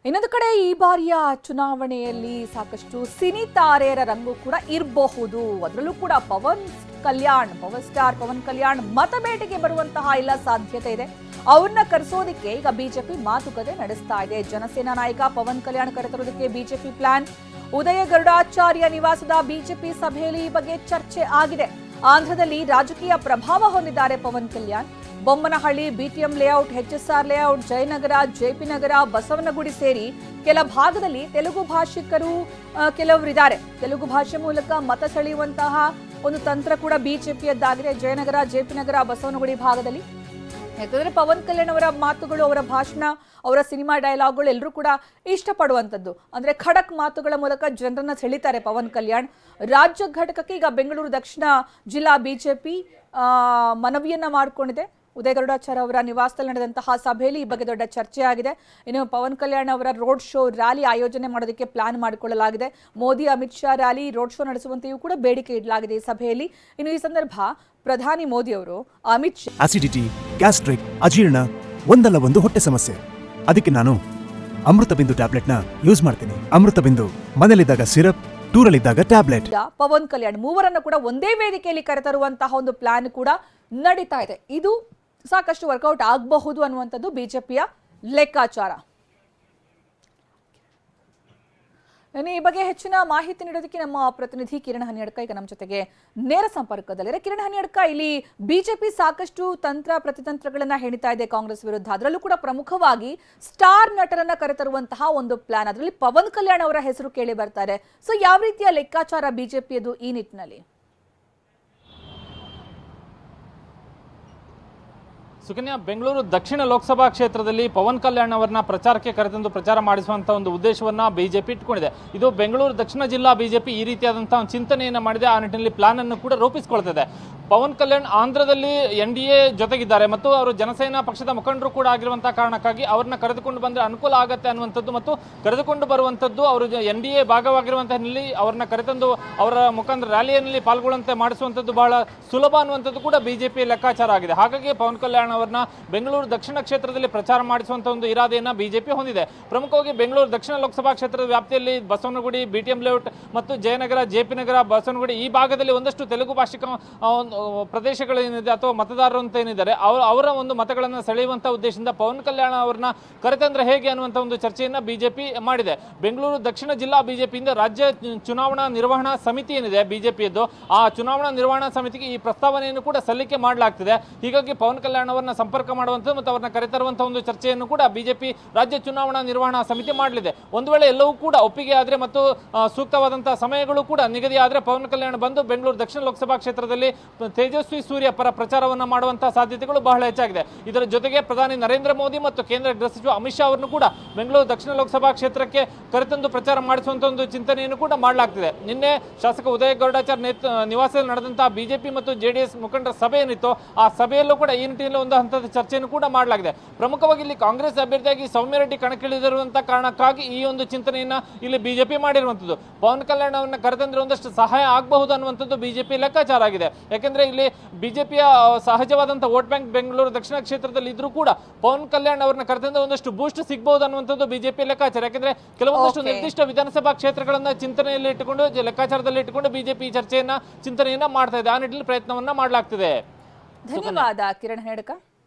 ಇನ್ನೊಂದು ಕಡೆ ಈ ಬಾರಿಯ ಚುನಾವಣೆಯಲ್ಲಿ ಸಾಕಷ್ಟು ಸಿನಿ ತಾರೆಯರ ರಂಗು ಕೂಡ ಇರಬಹುದು. ಅದರಲ್ಲೂ ಕೂಡ ಪವರ್ ಸ್ಟಾರ್ ಪವನ್ ಕಲ್ಯಾಣ್ ಮತಬೇಟೆಗೆ ಬರುವಂತಹ ಎಲ್ಲ ಸಾಧ್ಯತೆ ಇದೆ. ಅವ್ರನ್ನ ಕರೆಸೋದಕ್ಕೆ ಈಗ ಬಿಜೆಪಿ ಮಾತುಕತೆ ನಡೆಸ್ತಾ ಇದೆ. ಜನಸೇನಾ ನಾಯಕ ಪವನ್ ಕಲ್ಯಾಣ್ ಕರೆತರೋದಕ್ಕೆ ಬಿಜೆಪಿ ಪ್ಲಾನ್. ಉದಯ ಗರುಡಾಚಾರ್ಯ ನಿವಾಸದ ಬಿಜೆಪಿ ಸಭೆಯಲ್ಲಿ ಈ ಬಗ್ಗೆ ಚರ್ಚೆ ಆಗಿದೆ. ಆಂಧ್ರದಲ್ಲಿ ರಾಜಕೀಯ ಪ್ರಭಾವ ಹೊಂದಿದ್ದಾರೆ Pavan Kalyan. Bommanahalli, BTM layout, HSR layout, Jayanagar, JP Nagar, Basavanagudi ಸೇರಿ ಕೆಲ ಭಾಗದಲ್ಲಿ ತೆಲುಗು ಭಾಷಿಕರು ಕೆಲವರಿದ್ದಾರೆ. ತೆಲುಗು ಭಾಷೆ ಮೂಲಕ ಮತ ಸೆಳೆಯುವಂತಹ ಒಂದು ತಂತ್ರ ಕೂಡ ಬಿಜೆಪಿಯದ್ದಾಗಿದೆ. ಜಯನಗರ, ಜೆಪಿ ನಗರ, ಬಸವನಗುಡಿ ಭಾಗದಲ್ಲಿ ಯಾಕಂದ್ರೆ ಪವನ್ ಕಲ್ಯಾಣ್ ಅವರ ಮಾತುಗಳು, ಅವರ ಭಾಷಣ, ಅವರ ಸಿನಿಮಾ ಡೈಲಾಗ್ಗಳು ಎಲ್ಲರೂ ಕೂಡ ಇಷ್ಟಪಡುವಂಥದ್ದು. ಅಂದ್ರೆ ಖಡಕ್ ಮಾತುಗಳ ಮೂಲಕ ಜನರನ್ನ ಸೆಳಿತಾರೆ ಪವನ್ ಕಲ್ಯಾಣ್. ರಾಜ್ಯ ಘಟಕಕ್ಕೆ ಈಗ ಬೆಂಗಳೂರು ದಕ್ಷಿಣ ಜಿಲ್ಲಾ ಬಿಜೆಪಿ ಮನವಿಯನ್ನ ಮಾಡಿಕೊಂಡಿದೆ. ಉದಯ ಗರುಡಾಚಾರ್ಯ ಅವರ ನಿವಾಸದಲ್ಲಿ ನಡೆದಂತಹ ಸಭೆಯಲ್ಲಿ ಈ ಬಗ್ಗೆ ದೊಡ್ಡ ಚರ್ಚೆ ಆಗಿದೆ. ಇನ್ನು ಪವನ್ ಕಲ್ಯಾಣ್ ಅವರ ರೋಡ್ ಶೋ, ರ್ಯಾಲಿ ಆಯೋಜನೆ ಮಾಡೋದಕ್ಕೆ ಪ್ಲಾನ್ ಮಾಡಿಕೊಳ್ಳಲಾಗಿದೆ. Modi, Amit Shah rally, road show ನಡೆಸುವಂತೆಯೂ ಕೂಡ ಬೇಡಿಕೆ ಇಡಲಾಗಿದೆ ಈ ಸಭೆಯಲ್ಲಿ. ಇನ್ನು ಈ ಸಂದರ್ಭ ಪ್ರಧಾನಿ ಮೋದಿ ಅವರು ಅಮಿತ್ ಶಾ ಆಸಿಡಿಟಿ, ಗ್ಯಾಸ್ಟ್ರಿಕ್, ಅಜೀರ್ಣ ಒಂದಲ್ಲ ಒಂದು ಹೊಟ್ಟೆ ಸಮಸ್ಯೆ, ಅದಕ್ಕೆ ನಾನು ಅಮೃತ ಬಿಂದು ಟ್ಯಾಬ್ಲೆಟ್ನ ಯೂಸ್ ಮಾಡ್ತೀನಿ. ಅಮೃತ ಬಿಂದು ಮನೇಲಿದ್ದಾಗ ಸಿರಪ್, ಟೂರಲ್ಲಿದ್ದಾಗ ಟ್ಯಾಬ್ಲೆಟ್. ಪವನ್ ಕಲ್ಯಾಣ್ ಮೂವರನ್ನು ಕೂಡ ಒಂದೇ ವೇದಿಕೆಯಲ್ಲಿ ಕರೆತರುವಂತಹ ಒಂದು ಪ್ಲಾನ್ ಕೂಡ ನಡೀತಾ ಇದೆ. ಇದು ಸಾಕಷ್ಟು ವರ್ಕೌಟ್ ಆಗಬಹುದು ಅನ್ನುವಂಥದ್ದು ಬಿಜೆಪಿಯ ಲೆಕ್ಕಾಚಾರ. ಈ ಬಗ್ಗೆ ಹೆಚ್ಚಿನ ಮಾಹಿತಿ ನೀಡೋದಕ್ಕೆ ನಮ್ಮ ಪ್ರತಿನಿಧಿ ಕಿರಣ್ ಹನಿಯಡ್ಕ ಈಗ ನಮ್ಮ ಜೊತೆಗೆ ನೇರ ಸಂಪರ್ಕದಲ್ಲಿದೆ. ಕಿರಣ್ ಹನಿಯಡ್ಕ, ಇಲ್ಲಿ ಬಿಜೆಪಿ ಸಾಕಷ್ಟು ತಂತ್ರ ಪ್ರತಿತಂತ್ರಗಳನ್ನ ಹೆಣಿತಾ ಇದೆ ಕಾಂಗ್ರೆಸ್ ವಿರುದ್ಧ. ಅದರಲ್ಲೂ ಕೂಡ ಪ್ರಮುಖವಾಗಿ ಸ್ಟಾರ್ ನಟರನ್ನ ಕರೆತರುವಂತಹ ಒಂದು ಪ್ಲಾನ್, ಅದರಲ್ಲಿ ಪವನ್ ಕಲ್ಯಾಣ್ ಅವರ ಹೆಸರು ಕೇಳಿ ಬರ್ತಾರೆ. ಸೊ ಯಾವ ರೀತಿಯ ಲೆಕ್ಕಾಚಾರ ಬಿಜೆಪಿಯದು ಈ ನಿಟ್ಟಿನಲ್ಲಿ? ಸುಕನ್ಯಾ, ಬೆಂಗಳೂರು ದಕ್ಷಿಣ ಲೋಕಸಭಾ ಕ್ಷೇತ್ರದಲ್ಲಿ ಪವನ್ ಕಲ್ಯಾಣ್ ಅವರನ್ನ ಪ್ರಚಾರಕ್ಕೆ ಕರೆತಂದು ಪ್ರಚಾರ ಮಾಡಿಸುವಂಥ ಒಂದು ಉದ್ದೇಶವನ್ನ ಬಿಜೆಪಿ ಇಟ್ಕೊಂಡಿದೆ. ಇದು ಬೆಂಗಳೂರು ದಕ್ಷಿಣ ಜಿಲ್ಲಾ ಬಿಜೆಪಿ ಈ ರೀತಿಯಾದಂತಹ ಒಂದು ಚಿಂತನೆಯನ್ನು ಮಾಡಿದೆ. ಆ ನಿಟ್ಟಿನಲ್ಲಿ ಪ್ಲಾನ್ ಅನ್ನು ಕೂಡ ರೂಪಿಸಿಕೊಳ್ತಿದೆ. ಪವನ್ ಕಲ್ಯಾಣ್ ಆಂಧ್ರದಲ್ಲಿ NDA ಜೊತೆಗಿದ್ದಾರೆ ಮತ್ತು ಅವರು ಜನಸೇನಾ ಪಕ್ಷದ ಮುಖಂಡರು ಕೂಡ ಆಗಿರುವಂತಹ ಕಾರಣಕ್ಕಾಗಿ ಅವ್ರನ್ನ ಕರೆದುಕೊಂಡು ಬಂದರೆ ಅನುಕೂಲ ಆಗುತ್ತೆ ಅನ್ನುವಂಥದ್ದು ಮತ್ತು ಕರೆದುಕೊಂಡು ಬರುವಂಥದ್ದು ಅವರು NDA ಭಾಗವಾಗಿರುವಂತಹ ಹಿನ್ನೆಲೆಯಲ್ಲಿ ಅವ್ರನ್ನ ಕರೆತಂದು ಅವರ ಮುಖಂಡರ ರ್ಯಾಲಿಯಲ್ಲಿ ಪಾಲ್ಗೊಳ್ಳುವಂತೆ ಮಾಡಿಸುವಂಥದ್ದು ಬಹಳ ಸುಲಭ ಅನ್ನುವಂಥದ್ದು ಕೂಡ ಬಿಜೆಪಿ ಲೆಕ್ಕಾಚಾರ ಆಗಿದೆ. ಹಾಗಾಗಿ ಪವನ್ ಕಲ್ಯಾಣ್ ಅವರನ್ನ ಬೆಂಗಳೂರು ದಕ್ಷಿಣ ಕ್ಷೇತ್ರದಲ್ಲಿ ಪ್ರಚಾರ ಮಾಡಿಸುವಂಥ ಒಂದು ಇರಾದೆಯನ್ನು ಬಿಜೆಪಿ ಹೊಂದಿದೆ. ಪ್ರಮುಖವಾಗಿ ಬೆಂಗಳೂರು ದಕ್ಷಿಣ ಲೋಕಸಭಾ ಕ್ಷೇತ್ರದ ವ್ಯಾಪ್ತಿಯಲ್ಲಿ ಬಸವನಗುಡಿ, BTM ಲೇಔಟ್ ಮತ್ತು ಜಯನಗರ, JP ನಗರ, ಬಸವನಗುಡಿ ಈ ಭಾಗದಲ್ಲಿ ಒಂದಷ್ಟು ತೆಲುಗು ಭಾಷಿಕ ಪ್ರದೇಶಗಳೇನಿದೆ ಅಥವಾ ಮತದಾರರು ಅಂತ ಏನಿದ್ದಾರೆ ಅವರ ಒಂದು ಮತಗಳನ್ನು ಸೆಳೆಯುವಂಥ ಉದ್ದೇಶದಿಂದ ಪವನ್ ಕಲ್ಯಾಣ್ ಅವರನ್ನ ಕರೆತಂದ್ರೆ ಹೇಗೆ ಅನ್ನುವಂಥ ಒಂದು ಚರ್ಚೆಯನ್ನ ಬಿಜೆಪಿ ಮಾಡಿದೆ. ಬೆಂಗಳೂರು ದಕ್ಷಿಣ ಜಿಲ್ಲಾ ಬಿಜೆಪಿಯಿಂದ ರಾಜ್ಯ ಚುನಾವಣಾ ನಿರ್ವಹಣಾ ಸಮಿತಿ ಏನಿದೆ ಬಿಜೆಪಿಯದ್ದು, ಆ ಚುನಾವಣಾ ನಿರ್ವಹಣಾ ಸಮಿತಿಗೆ ಈ ಪ್ರಸ್ತಾವನೆಯನ್ನು ಕೂಡ ಸಲ್ಲಿಕೆ ಮಾಡಲಾಗ್ತಿದೆ. ಹೀಗಾಗಿ ಪವನ್ ಕಲ್ಯಾಣ್ ಅವರನ್ನ ಸಂಪರ್ಕ ಮಾಡುವಂಥದ್ದು ಮತ್ತು ಅವರನ್ನ ಕರೆತರುವಂತಹ ಒಂದು ಚರ್ಚೆಯನ್ನು ಕೂಡ ಬಿಜೆಪಿ ರಾಜ್ಯ ಚುನಾವಣಾ ನಿರ್ವಹಣಾ ಸಮಿತಿ ಮಾಡಲಿದೆ. ಒಂದು ವೇಳೆ ಎಲ್ಲವೂ ಕೂಡ ಒಪ್ಪಿಗೆ ಆದರೆ ಮತ್ತು ಸೂಕ್ತವಾದಂತಹ ಸಮಯಗಳು ಕೂಡ ನಿಗದಿ ಆದರೆ ಪವನ್ ಕಲ್ಯಾಣ್ ಬಂದು ಬೆಂಗಳೂರು ದಕ್ಷಿಣ ಲೋಕಸಭಾ ಕ್ಷೇತ್ರದಲ್ಲಿ ತೇಜಸ್ವಿ ಸೂರ್ಯ ಪರ ಪ್ರಚಾರವನ್ನು ಮಾಡುವಂತಹ ಸಾಧ್ಯತೆಗಳು ಬಹಳ ಹೆಚ್ಚಾಗಿದೆ. ಇದರ ಜೊತೆಗೆ ಪ್ರಧಾನಿ ನರೇಂದ್ರ ಮೋದಿ ಮತ್ತು ಕೇಂದ್ರ ಗೃಹ ಸಚಿವ ಅಮಿತ್ ಶಾ ಅವರನ್ನು ಕೂಡ ಬೆಂಗಳೂರು ದಕ್ಷಿಣ ಲೋಕಸಭಾ ಕ್ಷೇತ್ರಕ್ಕೆ ಕರೆತಂದು ಪ್ರಚಾರ ಮಾಡಿಸುವಂತಹ ಒಂದು ಚಿಂತನೆಯನ್ನು ಕೂಡ ಮಾಡಲಾಗ್ತಿದೆ. ನಿನ್ನೆ ಶಾಸಕ ಉದಯ ಗರುಡಾಚಾರ್ಯ ನಿವಾಸದಲ್ಲಿ ನಡೆದಂತಹ ಬಿಜೆಪಿ ಮತ್ತು JDS ಮುಖಂಡರ ಸಭೆ ಏನಿತ್ತು, ಆ ಸಭೆಯಲ್ಲೂ ಕೂಡ ಈ ನಿಟ್ಟಿನಲ್ಲಿ ಒಂದು ಹಂತದ ಚರ್ಚೆಯನ್ನು ಕೂಡ ಮಾಡಲಾಗಿದೆ. ಪ್ರಮುಖವಾಗಿ ಇಲ್ಲಿ ಕಾಂಗ್ರೆಸ್ ಅಭ್ಯರ್ಥಿಯಾಗಿ ಸೌಮ್ಯ ರೆಡ್ಡಿ ಕಣಕ್ಕಿಳಿದಿರುವಂತಹ ಕಾರಣಕ್ಕಾಗಿ ಈ ಒಂದು ಚಿಂತನೆಯನ್ನ ಇಲ್ಲಿ ಬಿಜೆಪಿ ಮಾಡಿರುವಂತದ್ದು. ಪವನ್ ಕಲ್ಯಾಣ್ ಅವರನ್ನ ಕರೆತಂದ್ರೆ ಒಂದಷ್ಟು ಸಹಾಯ ಆಗಬಹುದು ಅನ್ನುವಂಥದ್ದು ಬಿಜೆಪಿ ಲೆಕ್ಕಾಚಾರ ಆಗಿದೆ. ಯಾಕೆಂದ್ರೆ ಇಲ್ಲಿ ಬಿಜೆಪಿಯ ಸಹಜವಾದಂತಹ ವೋಟ್ ಬ್ಯಾಂಕ್ ಬೆಂಗಳೂರು ದಕ್ಷಿಣ ಕ್ಷೇತ್ರದಲ್ಲಿ ಇದ್ರೂ ಕೂಡ ಪವನ್ ಕಲ್ಯಾಣ್ ಅವರನ್ನ ಕರೆತಂದ್ರೆ ಒಂದಷ್ಟು ಬೂಸ್ಟ್ ಸಿಗಬಹುದು ಅನ್ನುವಂಥದ್ದು ಬಿಜೆಪಿ ಲೆಕ್ಕಾಚಾರ. ಯಾಕೆಂದ್ರೆ ಕೆಲವೊಂದಷ್ಟು ನಿರ್ದಿಷ್ಟ ವಿಧಾನಸಭಾ ಕ್ಷೇತ್ರಗಳನ್ನ ಚಿಂತನೆಯಲ್ಲಿ ಇಟ್ಟುಕೊಂಡು, ಲೆಕ್ಕಾಚಾರದಲ್ಲಿ ಇಟ್ಟುಕೊಂಡು ಬಿಜೆಪಿ ಚಿಂತನೆಯನ್ನ ಮಾಡ್ತಾ ಇದೆ. ಆ ನಿಟ್ಟಿನಲ್ಲಿ ಪ್ರಯತ್ನವನ್ನ ಮಾಡಲಾಗ್ತಿದೆ. ಧನ್ಯವಾದ ಕಿರಣ್ ಹನಿಯಡ್ಕ.